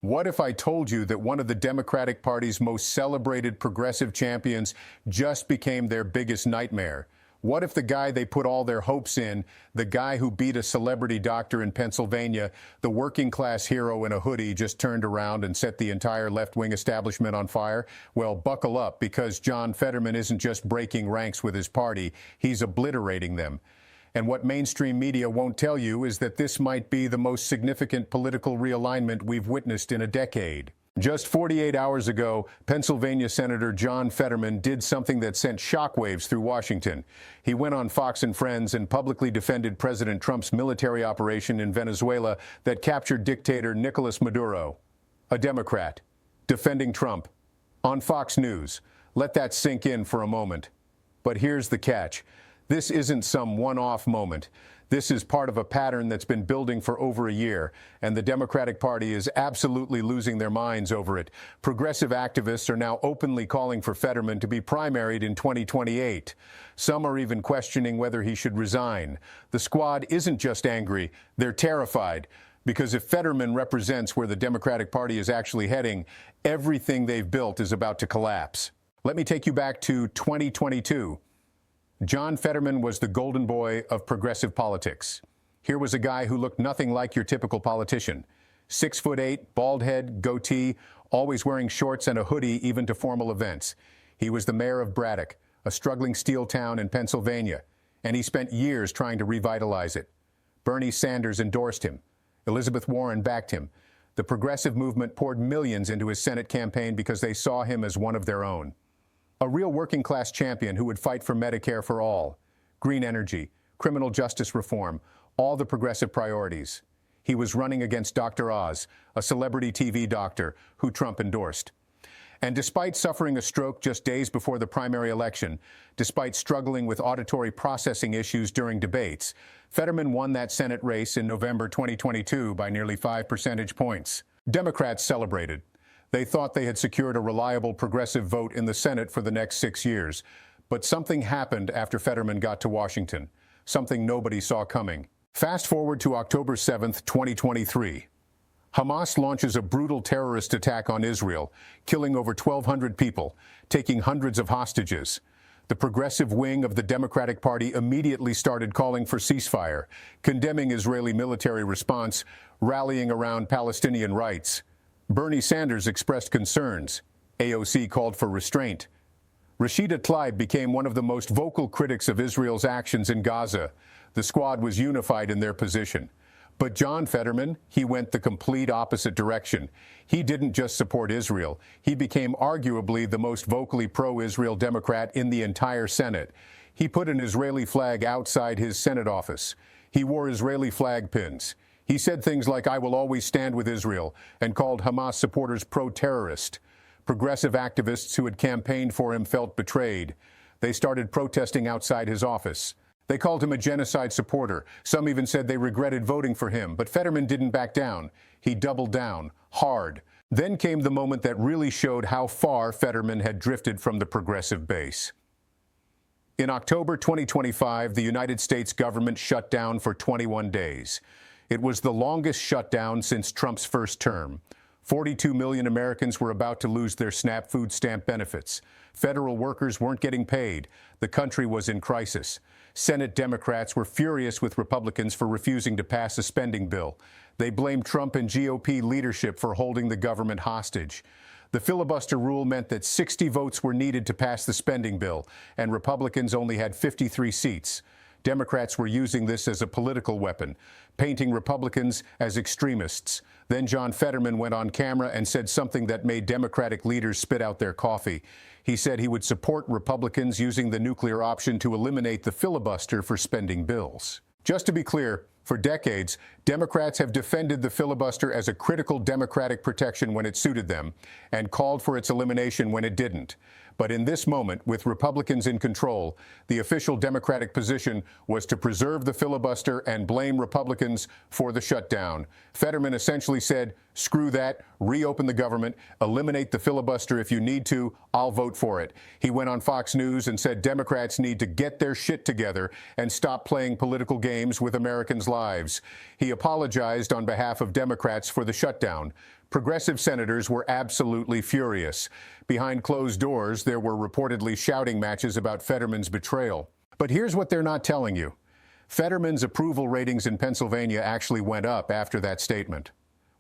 What if I told you that one of the Democratic Party's most celebrated progressive champions just became their biggest nightmare? What if the guy they put all their hopes in, the guy who beat a celebrity doctor in Pennsylvania, the working class hero in a hoodie, just turned around and set the entire left-wing establishment on fire? Well, buckle up, because John Fetterman isn't just breaking ranks with his party, he's obliterating them. And what mainstream media won't tell you is that this might be the most significant political realignment we've witnessed in a decade. Just 48 hours ago, Pennsylvania Senator John Fetterman did something that sent shockwaves through Washington. He went on Fox and Friends and publicly defended President Trump's military operation in Venezuela that captured dictator Nicolas Maduro, a Democrat, defending Trump on Fox News. Let that sink in for a moment. But here's the catch. This isn't some one-off moment. This is part of a pattern that's been building for over a year, and the Democratic Party is absolutely losing their minds over it. Progressive activists are now openly calling for Fetterman to be primaried in 2028. Some are even questioning whether he should resign. The squad isn't just angry, they're terrified. Because if Fetterman represents where the Democratic Party is actually heading, everything they've built is about to collapse. Let me take you back to 2022. John Fetterman was the golden boy of progressive politics. Here was a guy who looked nothing like your typical politician. 6'8", bald head, goatee, always wearing shorts and a hoodie even to formal events. He was the mayor of Braddock, a struggling steel town in Pennsylvania, and he spent years trying to revitalize it. Bernie Sanders endorsed him. Elizabeth Warren backed him. The progressive movement poured millions into his Senate campaign because they saw him as one of their own. A real working-class champion who would fight for Medicare for all, green energy, criminal justice reform, all the progressive priorities. He was running against Dr. Oz, a celebrity TV doctor who Trump endorsed. And despite suffering a stroke just days before the primary election, despite struggling with auditory processing issues during debates, Fetterman won that Senate race in November 2022 by nearly 5 percentage points. Democrats celebrated. They thought they had secured a reliable progressive vote in the Senate for the next 6 years. But something happened after Fetterman got to Washington, something nobody saw coming. Fast forward to October 7th, 2023. Hamas launches a brutal terrorist attack on Israel, killing over 1,200 people, taking hundreds of hostages. The progressive wing of the Democratic Party immediately started calling for ceasefire, condemning Israeli military response, rallying around Palestinian rights. Bernie Sanders expressed concerns. AOC called for restraint. Rashida Tlaib became one of the most vocal critics of Israel's actions in Gaza. The squad was unified in their position. But John Fetterman, he went the complete opposite direction. He didn't just support Israel. He became arguably the most vocally pro-Israel Democrat in the entire Senate. He put an Israeli flag outside his Senate office. He wore Israeli flag pins. He said things like, "I will always stand with Israel," and called Hamas supporters pro-terrorist. Progressive activists who had campaigned for him felt betrayed. They started protesting outside his office. They called him a genocide supporter. Some even said they regretted voting for him. But Fetterman didn't back down. He doubled down, hard. Then came the moment that really showed how far Fetterman had drifted from the progressive base. In October 2025, the United States government shut down for 21 days. It was the longest shutdown since Trump's first term. 42 million Americans were about to lose their SNAP food stamp benefits. Federal workers weren't getting paid. The country was in crisis. Senate Democrats were furious with Republicans for refusing to pass a spending bill. They blamed Trump and GOP leadership for holding the government hostage. The filibuster rule meant that 60 votes were needed to pass the spending bill, and Republicans only had 53 seats. Democrats were using this as a political weapon, painting Republicans as extremists. Then John Fetterman went on camera and said something that made Democratic leaders spit out their coffee. He said he would support Republicans using the nuclear option to eliminate the filibuster for spending bills. Just to be clear, for decades, Democrats have defended the filibuster as a critical democratic protection when it suited them and called for its elimination when it didn't. But in this moment, with Republicans in control, the official Democratic position was to preserve the filibuster and blame Republicans for the shutdown. Fetterman essentially said, "Screw that, reopen the government, eliminate the filibuster if you need to, I'll vote for it." He went on Fox News and said Democrats need to get their shit together and stop playing political games with Americans' lives. He apologized on behalf of Democrats for the shutdown. Progressive senators were absolutely furious. Behind closed doors, there were reportedly shouting matches about Fetterman's betrayal. But here's what they're not telling you. Fetterman's approval ratings in Pennsylvania actually went up after that statement.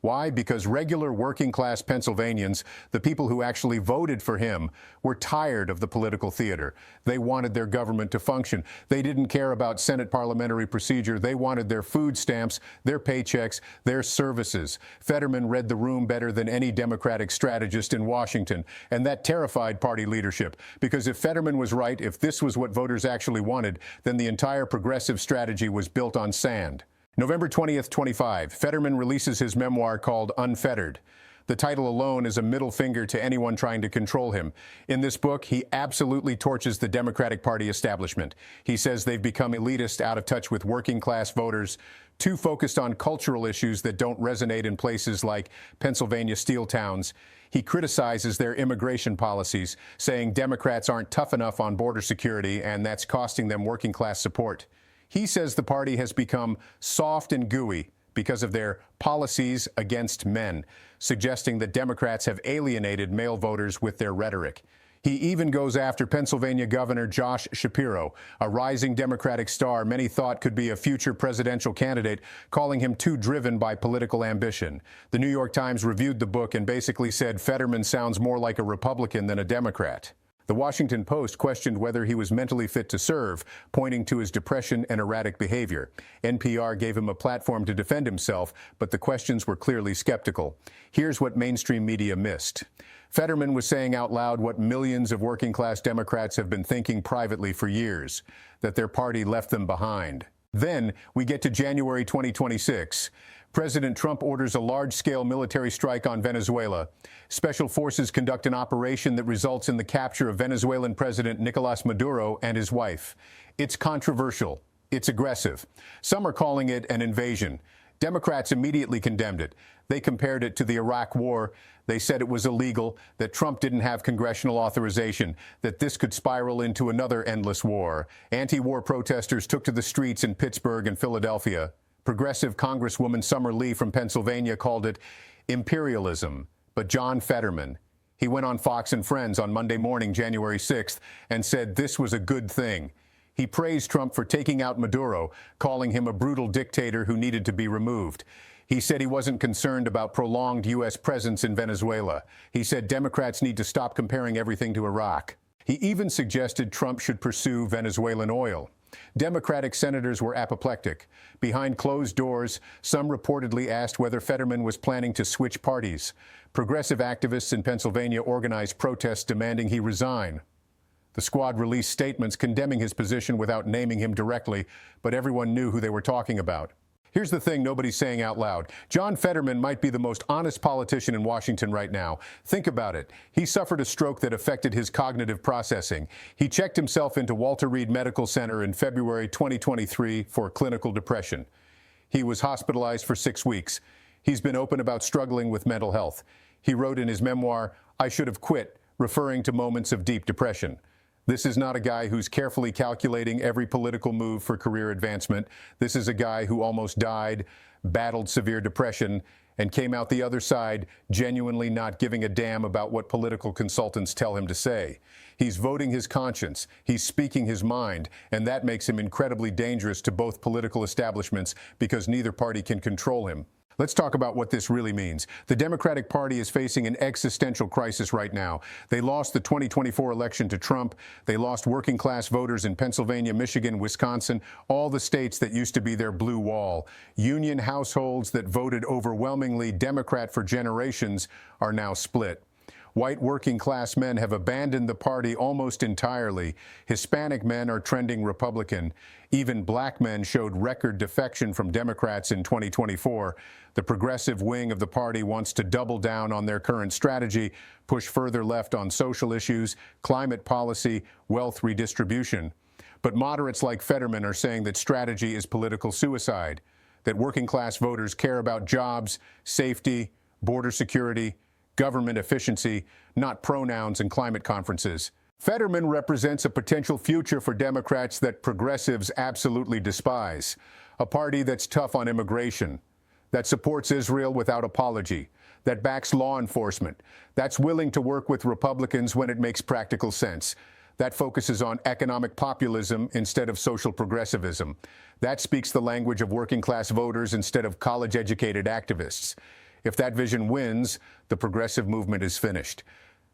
Why? Because regular working-class Pennsylvanians, the people who actually voted for him, were tired of the political theater. They wanted their government to function. They didn't care about Senate parliamentary procedure. They wanted their food stamps, their paychecks, their services. Fetterman read the room better than any Democratic strategist in Washington, and that terrified party leadership. Because if Fetterman was right, if this was what voters actually wanted, then the entire progressive strategy was built on sand. November 20th, 25, Fetterman releases his memoir called Unfettered. The title alone is a middle finger to anyone trying to control him. In this book, he absolutely torches the Democratic Party establishment. He says they've become elitist, out of touch with working-class voters, too focused on cultural issues that don't resonate in places like Pennsylvania steel towns. He criticizes their immigration policies, saying Democrats aren't tough enough on border security, and that's costing them working-class support. He says the party has become soft and gooey because of their policies against men, suggesting that Democrats have alienated male voters with their rhetoric. He even goes after Pennsylvania Governor Josh Shapiro, a rising Democratic star many thought could be a future presidential candidate, calling him too driven by political ambition. The New York Times reviewed the book and basically said Fetterman sounds more like a Republican than a Democrat. The Washington Post questioned whether he was mentally fit to serve, pointing to his depression and erratic behavior. NPR gave him a platform to defend himself, but the questions were clearly skeptical. Here's what mainstream media missed. Fetterman was saying out loud what millions of working-class Democrats have been thinking privately for years, that their party left them behind. Then we get to January 2026. President Trump orders a large-scale military strike on Venezuela. Special forces conduct an operation that results in the capture of Venezuelan President Nicolas Maduro and his wife. It's controversial. It's aggressive. Some are calling it an invasion. Democrats immediately condemned it. They compared it to the Iraq War. They said it was illegal, that Trump didn't have congressional authorization, that this could spiral into another endless war. Anti-war protesters took to the streets in Pittsburgh and Philadelphia. Progressive Congresswoman Summer Lee from Pennsylvania called it imperialism. But John Fetterman, he went on Fox and Friends on Monday morning, January 6th, and said this was a good thing. He praised Trump for taking out Maduro, calling him a brutal dictator who needed to be removed. He said he wasn't concerned about prolonged U.S. presence in Venezuela. He said Democrats need to stop comparing everything to Iraq. He even suggested Trump should pursue Venezuelan oil. Democratic senators were apoplectic. Behind closed doors, some reportedly asked whether Fetterman was planning to switch parties. Progressive activists in Pennsylvania organized protests demanding he resign. The squad released statements condemning his position without naming him directly, but everyone knew who they were talking about. Here's the thing nobody's saying out loud. John Fetterman might be the most honest politician in Washington right now. Think about it. He suffered a stroke that affected his cognitive processing. He checked himself into Walter Reed Medical Center in February 2023 for clinical depression. He was hospitalized for 6 weeks. He's been open about struggling with mental health. He wrote in his memoir, "I should have quit," referring to moments of deep depression. This is not a guy who's carefully calculating every political move for career advancement. This is a guy who almost died, battled severe depression, and came out the other side genuinely not giving a damn about what political consultants tell him to say. He's voting his conscience, he's speaking his mind, and that makes him incredibly dangerous to both political establishments because neither party can control him. Let's talk about what this really means. The Democratic Party is facing an existential crisis right now. They lost the 2024 election to Trump. They lost working-class voters in Pennsylvania, Michigan, Wisconsin, all the states that used to be their blue wall. Union households that voted overwhelmingly Democrat for generations are now split. White working-class men have abandoned the party almost entirely. Hispanic men are trending Republican. Even black men showed record defection from Democrats in 2024. The progressive wing of the party wants to double down on their current strategy, push further left on social issues, climate policy, wealth redistribution. But moderates like Fetterman are saying that strategy is political suicide, that working-class voters care about jobs, safety, border security, government efficiency, not pronouns and climate conferences. Fetterman represents a potential future for Democrats that progressives absolutely despise. A party that's tough on immigration, that supports Israel without apology, that backs law enforcement, that's willing to work with Republicans when it makes practical sense, that focuses on economic populism instead of social progressivism, that speaks the language of working-class voters instead of college-educated activists. If that vision wins, the progressive movement is finished.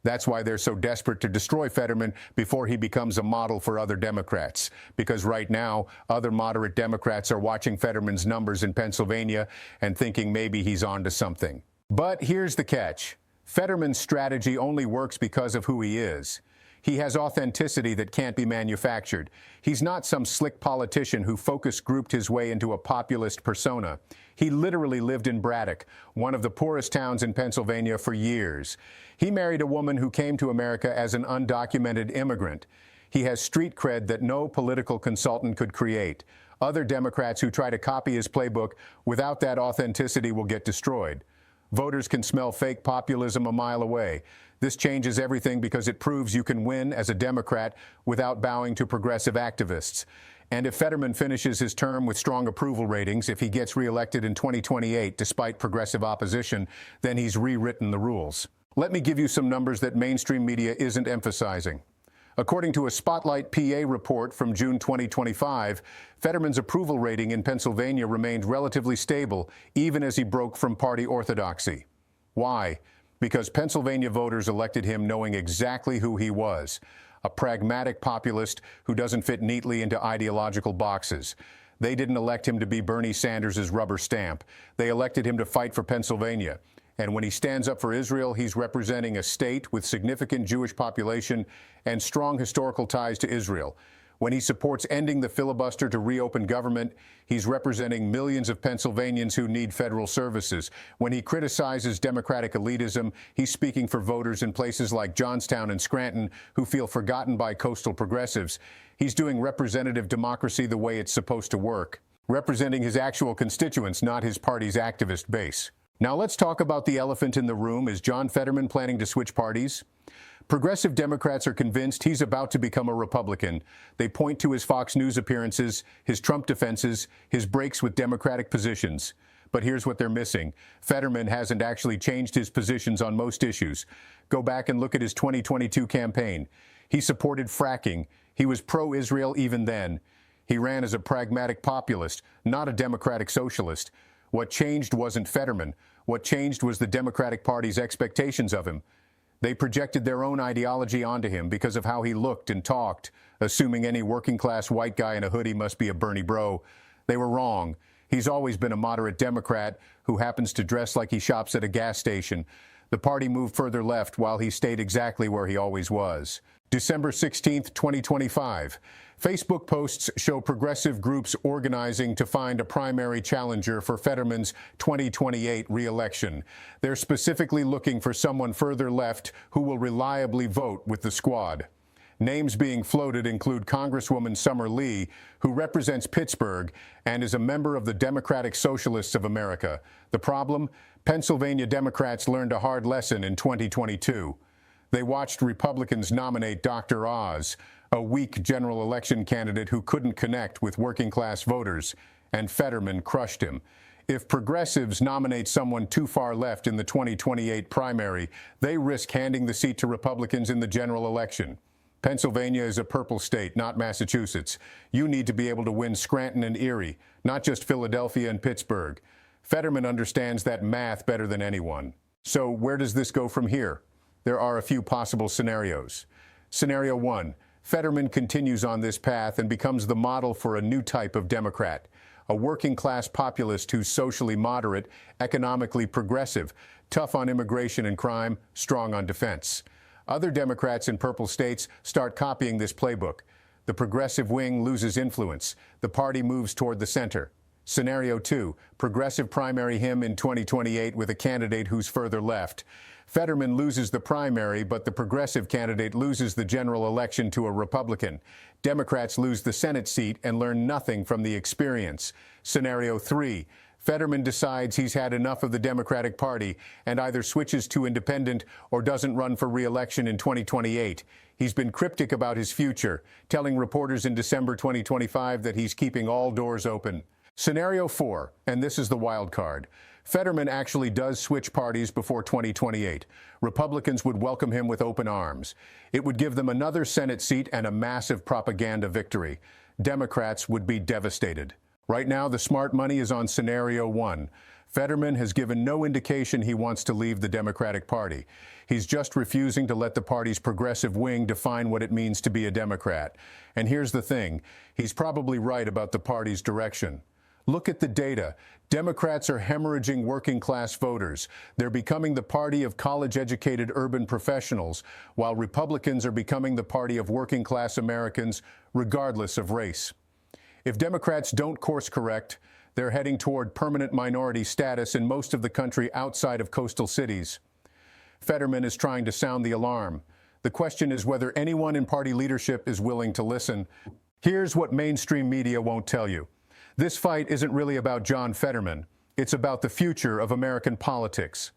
That's why they're so desperate to destroy Fetterman before he becomes a model for other Democrats. Because right now, other moderate Democrats are watching Fetterman's numbers in Pennsylvania and thinking maybe he's on to something. But here's the catch. Fetterman's strategy only works because of who he is. He has authenticity that can't be manufactured. He's not some slick politician who focus grouped his way into a populist persona. He literally lived in Braddock, one of the poorest towns in Pennsylvania, for years. He married a woman who came to America as an undocumented immigrant. He has street cred that no political consultant could create. Other Democrats who try to copy his playbook without that authenticity will get destroyed. Voters can smell fake populism a mile away. This changes everything because it proves you can win as a Democrat without bowing to progressive activists. And if Fetterman finishes his term with strong approval ratings, if he gets reelected in 2028 despite progressive opposition, then he's rewritten the rules. Let me give you some numbers that mainstream media isn't emphasizing. According to a Spotlight PA report from June 2025, Fetterman's approval rating in Pennsylvania remained relatively stable, even as he broke from party orthodoxy. Why? Because Pennsylvania voters elected him knowing exactly who he was, a pragmatic populist who doesn't fit neatly into ideological boxes. They didn't elect him to be Bernie Sanders' rubber stamp. They elected him to fight for Pennsylvania. And when he stands up for Israel, he's representing a state with significant Jewish population and strong historical ties to Israel. When he supports ending the filibuster to reopen government, he's representing millions of Pennsylvanians who need federal services. When he criticizes Democratic elitism, he's speaking for voters in places like Johnstown and Scranton who feel forgotten by coastal progressives. He's doing representative democracy the way it's supposed to work, representing his actual constituents, not his party's activist base. Now let's talk about the elephant in the room. Is John Fetterman planning to switch parties? Progressive Democrats are convinced he's about to become a Republican. They point to his Fox News appearances, his Trump defenses, his breaks with Democratic positions. But here's what they're missing. Fetterman hasn't actually changed his positions on most issues. Go back and look at his 2022 campaign. He supported fracking. He was pro-Israel even then. He ran as a pragmatic populist, not a democratic socialist. What changed wasn't Fetterman. What changed was the Democratic Party's expectations of him. They projected their own ideology onto him because of how he looked and talked, assuming any working-class white guy in a hoodie must be a Bernie bro. They were wrong. He's always been a moderate Democrat who happens to dress like he shops at a gas station. The party moved further left while he stayed exactly where he always was. December 16, 2025. Facebook posts show progressive groups organizing to find a primary challenger for Fetterman's 2028 re-election. They're specifically looking for someone further left who will reliably vote with the squad. Names being floated include Congresswoman Summer Lee, who represents Pittsburgh and is a member of the Democratic Socialists of America. The problem? Pennsylvania Democrats learned a hard lesson in 2022. They watched Republicans nominate Dr. Oz, a weak general election candidate who couldn't connect with working-class voters, and Fetterman crushed him. If progressives nominate someone too far left in the 2028 primary, they risk handing the seat to Republicans in the general election. Pennsylvania is a purple state, not Massachusetts. You need to be able to win Scranton and Erie, not just Philadelphia and Pittsburgh. Fetterman understands that math better than anyone. So where does this go from here? There are a few possible scenarios. Scenario 1, Fetterman continues on this path and becomes the model for a new type of Democrat, a working-class populist who's socially moderate, economically progressive, tough on immigration and crime, strong on defense. Other Democrats in purple states start copying this playbook. The progressive wing loses influence. The party moves toward the center. Scenario 2, progressive primary him in 2028 with a candidate who's further left. Fetterman loses the primary, but the progressive candidate loses the general election to a Republican. Democrats lose the Senate seat and learn nothing from the experience. Scenario 3, Fetterman decides he's had enough of the Democratic Party and either switches to independent or doesn't run for re-election in 2028. He's been cryptic about his future, telling reporters in December 2025 that he's keeping all doors open. Scenario 4, and this is the wild card. Fetterman actually does switch parties before 2028. Republicans would welcome him with open arms. It would give them another Senate seat and a massive propaganda victory. Democrats would be devastated. Right now, the smart money is on scenario one. Fetterman has given no indication he wants to leave the Democratic Party. He's just refusing to let the party's progressive wing define what it means to be a Democrat. And here's the thing, he's probably right about the party's direction. Look at the data. Democrats are hemorrhaging working-class voters. They're becoming the party of college-educated urban professionals, while Republicans are becoming the party of working-class Americans, regardless of race. If Democrats don't course correct, they're heading toward permanent minority status in most of the country outside of coastal cities. Fetterman is trying to sound the alarm. The question is whether anyone in party leadership is willing to listen. Here's what mainstream media won't tell you. This fight isn't really about John Fetterman. It's about the future of American politics.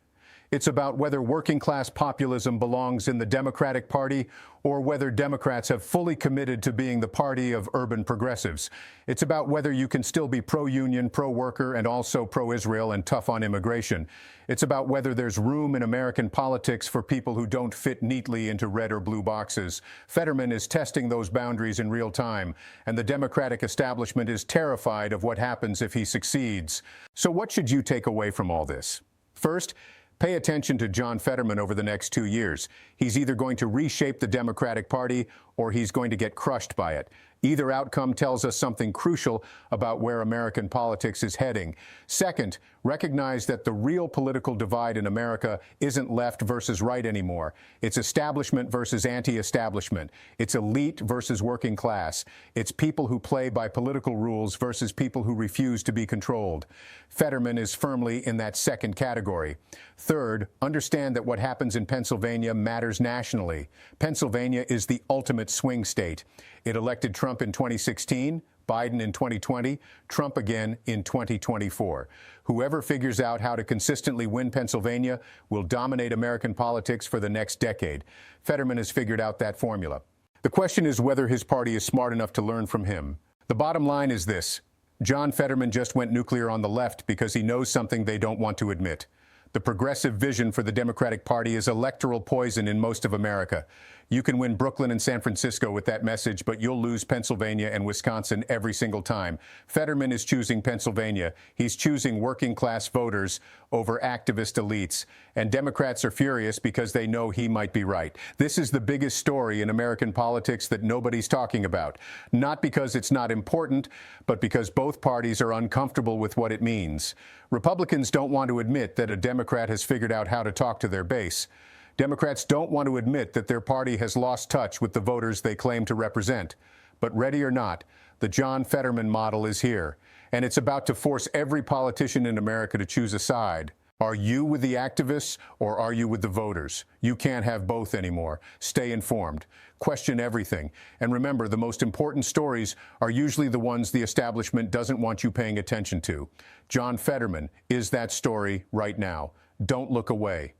It's about whether working-class populism belongs in the Democratic Party or whether Democrats have fully committed to being the party of urban progressives. It's about whether you can still be pro-union, pro-worker, and also pro-Israel and tough on immigration. It's about whether there's room in American politics for people who don't fit neatly into red or blue boxes. Fetterman is testing those boundaries in real time, and the Democratic establishment is terrified of what happens if he succeeds. So what should you take away from all this? First, pay attention to John Fetterman over the next 2 years. He's either going to reshape the Democratic Party or he's going to get crushed by it. Either outcome tells us something crucial about where American politics is heading. Second, recognize that the real political divide in America isn't left versus right anymore. It's establishment versus anti-establishment. It's elite versus working class. It's people who play by political rules versus people who refuse to be controlled. Fetterman is firmly in that second category. Third, understand that what happens in Pennsylvania matters nationally. Pennsylvania is the ultimate swing state. It elected Trump in 2016, Biden in 2020, Trump again in 2024. Whoever figures out how to consistently win Pennsylvania will dominate American politics for the next decade. Fetterman has figured out that formula. The question is whether his party is smart enough to learn from him. The bottom line is this: John Fetterman just went nuclear on the left because he knows something they don't want to admit. The progressive vision for the Democratic Party is electoral poison in most of America. You can win Brooklyn and San Francisco with that message, but you'll lose Pennsylvania and Wisconsin every single time. Fetterman is choosing Pennsylvania. He's choosing working-class voters over activist elites. And Democrats are furious because they know he might be right. This is the biggest story in American politics that nobody's talking about. Not because it's not important, but because both parties are uncomfortable with what it means. Republicans don't want to admit that a Democrat has figured out how to talk to their base. Democrats don't want to admit that their party has lost touch with the voters they claim to represent. But ready or not, the John Fetterman model is here, and it's about to force every politician in America to choose a side. Are you with the activists or are you with the voters? You can't have both anymore. Stay informed. Question everything. And remember, the most important stories are usually the ones the establishment doesn't want you paying attention to. John Fetterman is that story right now. Don't look away.